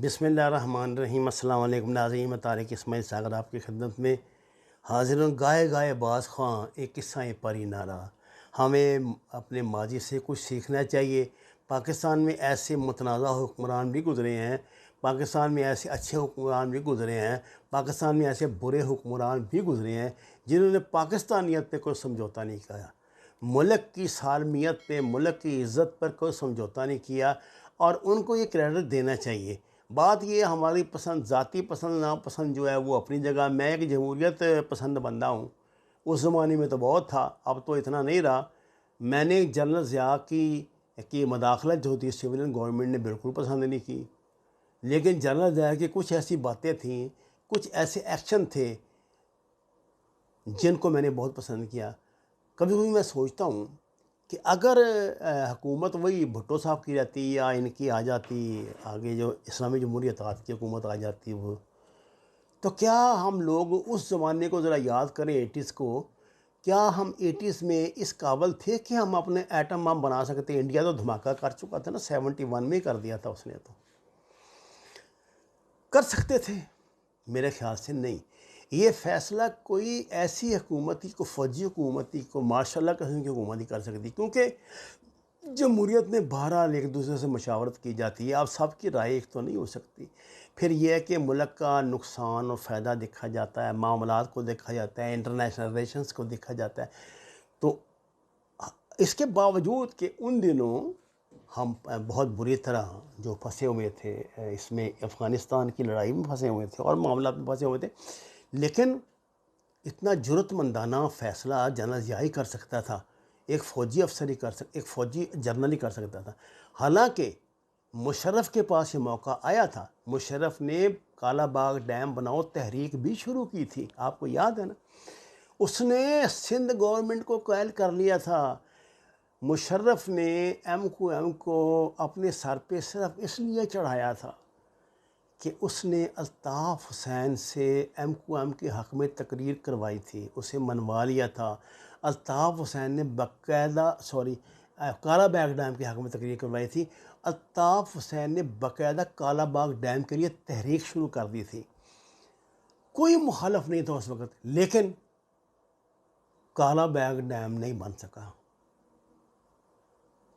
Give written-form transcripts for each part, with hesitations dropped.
بسم اللہ الرحمن الرحیم۔ السلام علیکم ناظرین، میں طارق اسماعیل ساگر آپ کی خدمت میں حاضر ہوں۔ گائے گائے باز خواں ایک قصہ پری نارا۔ ہمیں اپنے ماضی سے کچھ سیکھنا چاہیے۔ پاکستان میں ایسے متنازع حکمران بھی گزرے ہیں، پاکستان میں ایسے اچھے حکمران بھی گزرے ہیں، پاکستان میں ایسے برے حکمران بھی گزرے ہیں جنہوں نے پاکستانیت پہ کوئی سمجھوتا نہیں کیا، ملک کی سالمیت پہ، ملک کی عزت پر کوئی سمجھوتا نہیں کیا، اور ان کو یہ کریڈٹ دینا چاہیے۔ بات یہ ہماری پسند، ذاتی پسند ناپسند جو ہے وہ اپنی جگہ۔ میں ایک جمہوریت پسند بندہ ہوں، اس زمانے میں تو بہت تھا، اب تو اتنا نہیں رہا۔ میں نے جنرل ضیاء کی مداخلت جو تھی سویلین گورنمنٹ نے بالکل پسند نہیں کی، لیکن جنرل ضیاء کی کچھ ایسی باتیں تھیں، کچھ ایسے ایکشن تھے جن کو میں نے بہت پسند کیا۔ کبھی کبھی میں سوچتا ہوں کہ اگر حکومت وہی بھٹو صاحب کی رہتی یا ان کی آ جاتی، آگے جو اسلامی جمہوریہ اتحاد کی حکومت آ جاتی، وہ تو کیا ہم لوگ اس زمانے کو ذرا یاد کریں، 80s کو، کیا ہم 80s میں اس قابل تھے کہ ہم اپنے ایٹم بم بنا سکتے؟ انڈیا تو دھماکہ کر چکا تھا نا، 71 میں کر دیا تھا اس نے، تو کر سکتے تھے؟ میرے خیال سے نہیں۔ یہ فیصلہ کوئی ایسی حکومتی کو، فوجی حکومتی کو، ماشاء اللہ قسم کی حکومت ہی کر سکتی، کیونکہ جمہوریت میں بہرحال ایک دوسرے سے مشاورت کی جاتی ہے، اب سب کی رائے ایک تو نہیں ہو سکتی۔ پھر یہ ہے کہ ملک کا نقصان اور فائدہ دیکھا جاتا ہے، معاملات کو دیکھا جاتا ہے، انٹرنیشنل ریلیشنز کو دیکھا جاتا ہے۔ تو اس کے باوجود کہ ان دنوں ہم بہت بری طرح جو پھنسے ہوئے تھے اس میں، افغانستان کی لڑائی میں پھنسے ہوئے تھے اور معاملات میں پھنسے ہوئے تھے، لیکن اتنا جرأت مندانہ فیصلہ جنرل ضیاء ہی کر سکتا تھا، ایک فوجی افسر ہی ایک فوجی جنرل ہی کر سکتا تھا۔ حالانکہ مشرف کے پاس یہ موقع آیا تھا، مشرف نے کالا باغ ڈیم بناؤ تحریک بھی شروع کی تھی، آپ کو یاد ہے نا؟ اس نے سندھ گورنمنٹ کو قائل کر لیا تھا۔ مشرف نے ایم کو اپنے سر پہ صرف اس لیے چڑھایا تھا کہ اس نے الطاف حسین سے ایم کے حق میں تقریر کروائی تھی، اسے منوا لیا تھا۔ الطاف حسین نے باقاعدہ کالا باغ ڈیم کے حق میں تقریر کروائی تھی۔ الطاف حسین نے باقاعدہ کالا باغ ڈیم کے لیے تحریک شروع کر دی تھی، کوئی مخالف نہیں تھا اس وقت، لیکن کالا باغ ڈیم نہیں بن سکا۔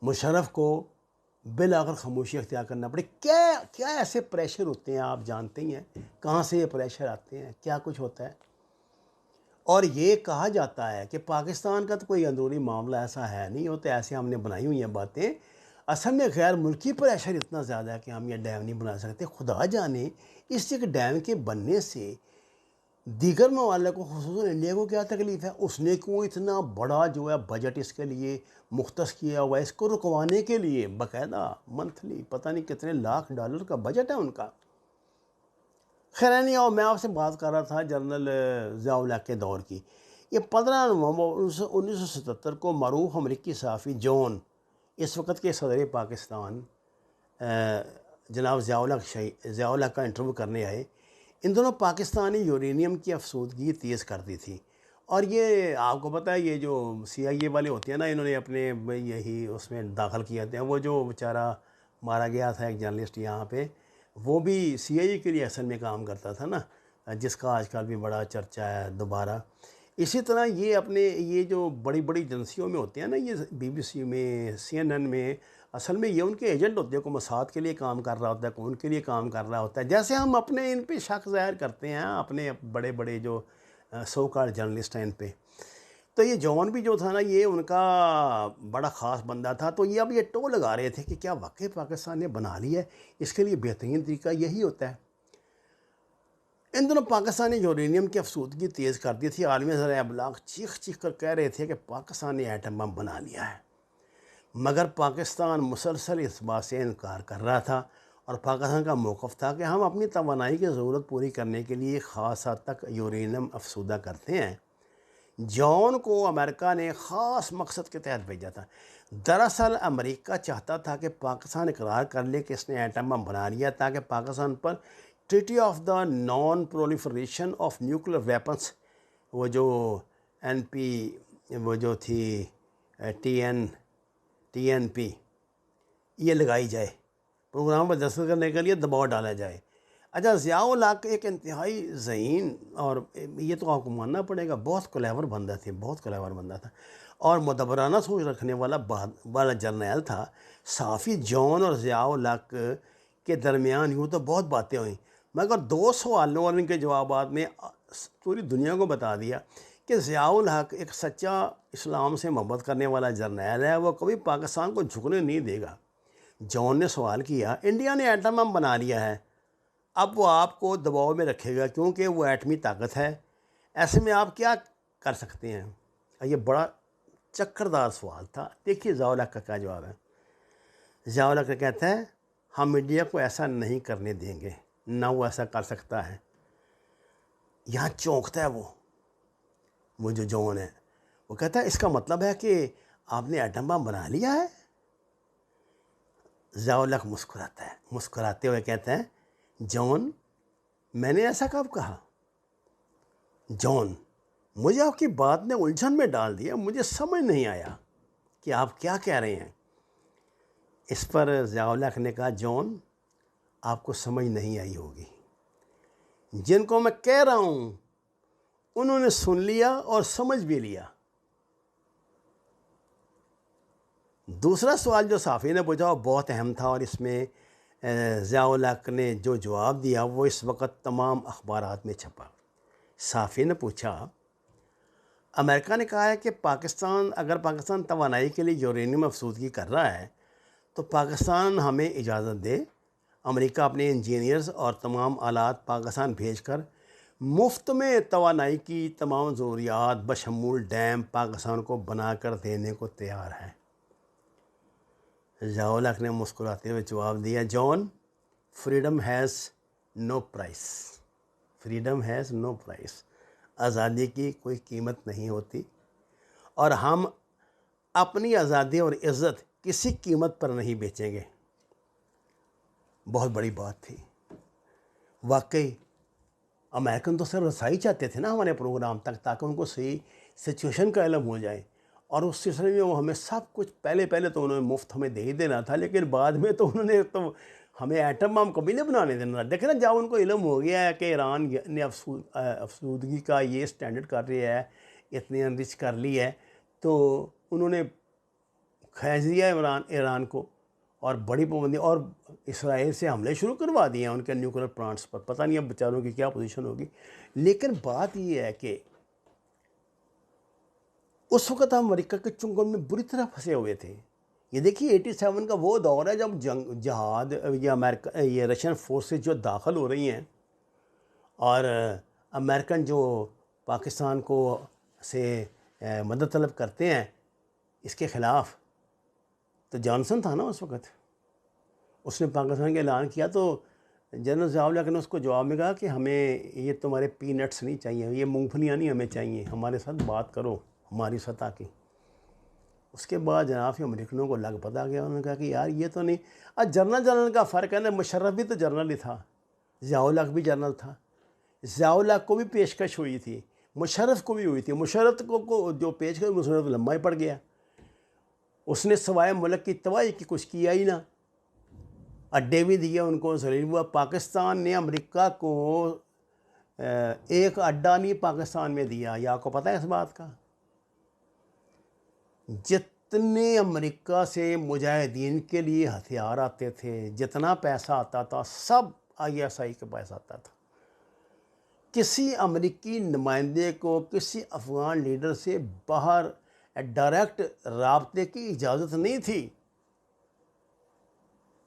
مشرف کو بالآخر خاموشی اختیار کرنا پڑی۔ کیا ایسے پریشر ہوتے ہیں، آپ جانتے ہی ہیں کہاں سے یہ پریشر آتے ہیں، کیا کچھ ہوتا ہے۔ اور یہ کہا جاتا ہے کہ پاکستان کا تو کوئی اندرونی معاملہ ایسا ہے نہیں، ہوتا ایسے ہم نے بنائی ہوئی ہیں باتیں، اصل میں غیر ملکی پریشر اتنا زیادہ ہے کہ ہم یہ ڈیم نہیں بنا سکتے۔ خدا جانے اس ایک ڈیم کے بننے سے دیگر ممالک کو، خصوصاً انڈیا کو کیا تکلیف ہے؟ اس نے کیوں اتنا بڑا جو ہے بجٹ اس کے لیے مختص کیا ہوا ہے، اس کو رکوانے کے لیے باقاعدہ منتھلی پتہ نہیں کتنے لاکھ ڈالر کا بجٹ ہے ان کا۔ خیر نہیں، اور میں آپ سے بات کر رہا تھا جنرل ضیاء الحق کے دور کی۔ یہ 15 نومبر 1977 کو معروف امریکی صحافی جون، اس وقت کے صدر پاکستان، جناب ضیاء الحق کا انٹرویو کرنے آئے۔ ان دونوں پاکستانی یورینیم کی افسودگی تیز کر دی تھی، اور یہ آپ کو پتہ ہے یہ جو CIA والے ہوتے ہیں نا، انہوں نے اپنے یہی اس میں داخل کیا تھا۔ وہ جو بیچارہ مارا گیا تھا ایک جرنلسٹ یہاں پہ، وہ بھی CIA کے لیے اصل میں کام کرتا تھا نا، جس کا آج کل بھی بڑا چرچا ہے دوبارہ۔ اسی طرح یہ جو بڑی بڑی ایجنسیوں میں ہوتے ہیں نا، یہ BBC میں، CNN میں، اصل میں یہ ان کے ایجنٹ ہوتے ہیں، کوئی موساد کے لیے کام کر رہا ہوتا ہے، کوئی ان کے لیے کام کر رہا ہوتا ہے۔ جیسے ہم اپنے ان پہ شک ظاہر کرتے ہیں، اپنے بڑے بڑے جو سو کال جرنلسٹ ہیں ان پہ، تو یہ جون بھی جو تھا نا، یہ ان کا بڑا خاص بندہ تھا۔ تو یہ اب یہ ٹو لگا رہے تھے کہ کیا واقعی پاکستان نے بنا لی ہے؟ اس کے لیے بہترین طریقہ یہی ہوتا ہے۔ ان دونوں پاکستانی یورینیم کی افسودگی تیز کر دی تھی۔ عالمی ذرائع ابلاغ چیخ چیخ کر کہہ رہے تھے کہ پاکستان نے ایٹم بم بنا لیا ہے، مگر پاکستان مسلسل اس بات سے انکار کر رہا تھا، اور پاکستان کا موقف تھا کہ ہم اپنی توانائی کی ضرورت پوری کرنے کے لیے خاص حد تک یورینیم افسودہ کرتے ہیں۔ جون کو امریکہ نے خاص مقصد کے تحت بھیجا تھا۔ دراصل امریکہ چاہتا تھا کہ پاکستان اقرار کر لے کہ اس نے ایٹم بم بنا لیا، تاکہ پاکستان پر treaty of the non proliferation of nuclear weapons, وہ جو NP، وہ جو تھی TNP، یہ لگائی جائے، پروگرام پر دستخط کرنے کے لیے دباؤ ڈالا جائے۔ اچھا، ضیاء الحق ایک انتہائی ذہین، اور یہ تو آپ کو ماننا پڑے گا، بہت کلیور بندہ تھے، بہت کلیور بندہ تھا، اور مدبرانہ سوچ رکھنے والا جرنیل تھا۔ صحافی جان اور ضیاء الحق کے درمیان یوں تو بہت باتیں ہوئیں، مگر 2 سوالوں اور ان کے جوابات میں پوری دنیا کو بتا دیا کہ ضیاء الحق ایک سچا اسلام سے محبت کرنے والا جرنیل ہے، وہ کبھی پاکستان کو جھکنے نہیں دے گا۔ جان نے سوال کیا، انڈیا نے ایٹم بم بنا لیا ہے، اب وہ آپ کو دباؤ میں رکھے گا کیونکہ وہ ایٹمی طاقت ہے، ایسے میں آپ کیا کر سکتے ہیں؟ یہ بڑا چکردار سوال تھا۔ دیکھیے ضیاء الحق کا کیا جواب ہے۔ ضیاء الحق کہتا ہے، ہم انڈیا کو ایسا نہیں کرنے دیں گے، نہ وہ ایسا کر سکتا ہے۔ یہاں چونکتا ہے وہ جو جون ہے، وہ کہتا ہے اس کا مطلب ہے کہ آپ نے ایٹم بم بنا لیا ہے؟ ضیاء الحق مسکراتا ہے، مسکراتے ہوئے کہتا ہے، جون میں نے ایسا کب کہا؟ جون مجھے آپ کی بات نے الجھن میں ڈال دیا، مجھے سمجھ نہیں آیا کہ آپ کیا کہہ رہے ہیں۔ اس پر ضیاء الحق نے کہا، جون آپ کو سمجھ نہیں آئی ہوگی، جن کو میں کہہ رہا ہوں انہوں نے سن لیا اور سمجھ بھی لیا۔ دوسرا سوال جو صحافی نے پوچھا وہ بہت اہم تھا، اور اس میں ضیاء الحق نے جو جواب دیا وہ اس وقت تمام اخبارات میں چھپا۔ صحافی نے پوچھا، امریکہ نے کہا ہے کہ اگر پاکستان توانائی کے لیے یورینیم افزودگی کر رہا ہے تو پاکستان ہمیں اجازت دے، امریکہ اپنے انجینئرز اور تمام آلات پاکستان بھیج کر مفت میں توانائی کی تمام ضروریات بشمول ڈیم پاکستان کو بنا کر دینے کو تیار ہے۔ ضیاء الحق نے مسکراتے ہوئے جواب دیا، جان freedom has no price, freedom has no price, آزادی کی کوئی قیمت نہیں ہوتی، اور ہم اپنی آزادی اور عزت کسی قیمت پر نہیں بیچیں گے۔ بہت بڑی بات تھی واقعی۔ امریکن تو صرف رسائی چاہتے تھے نا ہمارے پروگرام تک، تاکہ ان کو صحیح سچویشن کا علم ہو جائے، اور اس سلسلے میں وہ ہمیں سب کچھ پہلے تو انہوں نے مفت ہمیں دے ہی دینا تھا، لیکن بعد میں تو انہوں نے تو ہمیں ایٹم بم کبھی نہیں بنانے دینا۔ دیکھیں نا، جب ان کو علم ہو گیا ہے کہ ایران نے افسودگی کا یہ سٹینڈرڈ کر رہا ہے، اتنی انرچ کر لی ہے، تو انہوں نے کھینچ دیا ایران کو، اور بڑی پابندی، اور اسرائیل سے حملے شروع کروا دیے ہیں ان کے نیوکلیر پلانٹس پر۔ پتہ نہیں اب بیچاروں کی کیا پوزیشن ہوگی، لیکن بات یہ ہے کہ اس وقت ہم امریکہ کے چنگل میں بری طرح پھنسے ہوئے تھے۔ یہ دیکھیے 87 کا وہ دور ہے جب جہاد یہ رشین فورسز جو داخل ہو رہی ہیں، اور امریکن جو پاکستان کو سے مدد طلب کرتے ہیں اس کے خلاف۔ تو جانسن تھا نا اس وقت، اس نے پاکستان کا اعلان کیا، تو جنرل ضیاء الحق نے اس کو جواب میں کہا کہ ہمیں یہ تمہارے پی نٹس نہیں چاہیے، یہ مونگ پھلیاں نہیں ہمیں چاہیے، ہمارے ساتھ بات کرو ہماری سطح کی۔ اس کے بعد جناب ہی امریکنوں کو لگ پتہ گیا، انہوں نے کہا کہ یار یہ تو نہیں، جنرل کا فرق ہے نا، مشرف بھی تو جنرل ہی تھا، ضیاء الحق بھی جنرل تھا، ضیاء الحق کو بھی پیشکش ہوئی تھی، مشرف کو بھی ہوئی تھی، مشرف کو جو پیشکش مشرف لمبا ہی پڑ گیا، اس نے سوائے ملک کی تباہی کی کچھ کیا ہی نہ، اڈے بھی دیے ان کو، ذلیل ہوا۔ پاکستان نے امریکہ کو ایک اڈا نہیں پاکستان میں دیا، یہ آپ کو پتہ ہے اس بات کا؟ جتنے امریکہ سے مجاہدین کے لیے ہتھیار آتے تھے، جتنا پیسہ آتا تھا، سب ISI کے پاس آتا تھا۔ کسی امریکی نمائندے کو کسی افغان لیڈر سے باہر ڈائریکٹ رابطے کی اجازت نہیں تھی۔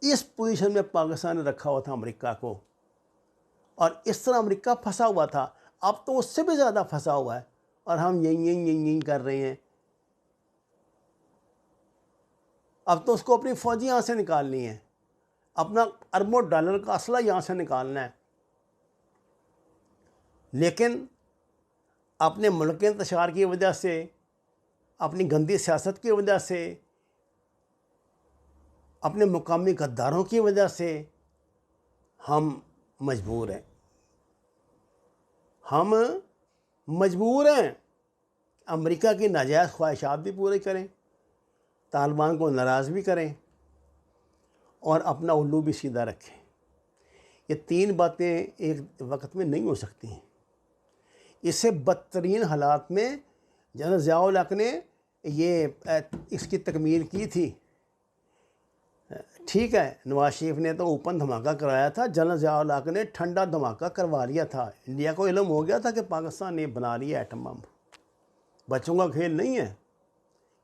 اس پوزیشن میں پاکستان نے رکھا ہوا تھا امریکہ کو، اور اس طرح امریکہ پھنسا ہوا تھا۔ اب تو اس سے بھی زیادہ پھنسا ہوا ہے، اور ہم یہیں کر رہے ہیں۔ اب تو اس کو اپنی فوجی یہاں سے نکالنی ہے، اپنا اربوں ڈالر کا اسلحہ یہاں سے نکالنا ہے، لیکن اپنے ملک کے انتشار کی وجہ سے، اپنی گندی سیاست کی وجہ سے، اپنے مقامی غداروں کی وجہ سے ہم مجبور ہیں، امریکہ کی ناجائز خواہشات بھی پورے کریں، طالبان کو ناراض بھی کریں، اور اپنا الو بھی سیدھا رکھیں۔ یہ 3 باتیں ایک وقت میں نہیں ہو سکتی ہیں۔ اس سے بدترین حالات میں جنرل ضیاء الحق نے یہ اس کی تکمیل کی تھی۔ ٹھیک ہے، نواز شریف نے تو اوپن دھماکہ کرایا تھا، جنرل ضیاء الحق نے ٹھنڈا دھماکہ کروا لیا تھا۔ انڈیا کو علم ہو گیا تھا کہ پاکستان نے بنا لیا ایٹم بم۔ بچوں کا کھیل نہیں ہے،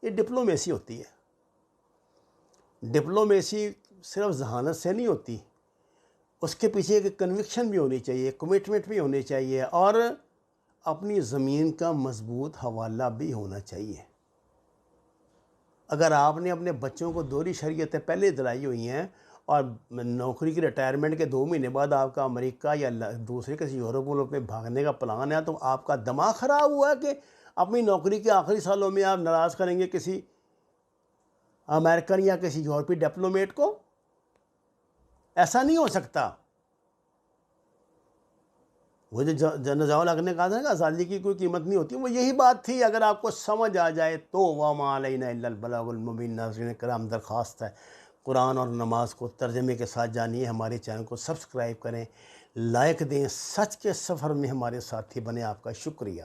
یہ ڈپلومیسی ہوتی ہے۔ ڈپلومیسی صرف ذہانت سے نہیں ہوتی، اس کے پیچھے ایک کنوکشن بھی ہونی چاہیے، کمٹمنٹ بھی ہونی چاہیے، اور اپنی زمین کا مضبوط حوالہ بھی ہونا چاہیے۔ اگر آپ نے اپنے بچوں کو دوہری شریعتیں پہلے دلائی ہوئی ہیں اور نوکری کی ریٹائرمنٹ کے 2 مہینے بعد آپ کا امریکہ یا دوسرے کسی یورپ ملک میں بھاگنے کا پلان ہے، تو آپ کا دماغ خراب ہوا ہے کہ اپنی نوکری کے آخری سالوں میں آپ ناراض کریں گے کسی امریکن یا کسی یورپی ڈپلومیٹ کو؟ ایسا نہیں ہو سکتا۔ وہ جو جنرل ضیاء الحق نے کہا تھا کہ آزادی کی کوئی قیمت نہیں ہوتی، وہ یہی بات تھی۔ اگر آپ کو سمجھ آ جائے تو وَمَا عَلَيْنَا إِلَّا الْبَلَاغُ الْمُبِينُ۔ ناظرین کرام، درخواست ہے قرآن اور نماز کو ترجمے کے ساتھ جانیے، ہمارے چینل کو سبسکرائب کریں، لائک دیں، سچ کے سفر میں ہمارے ساتھی بنیں۔ آپ کا شکریہ۔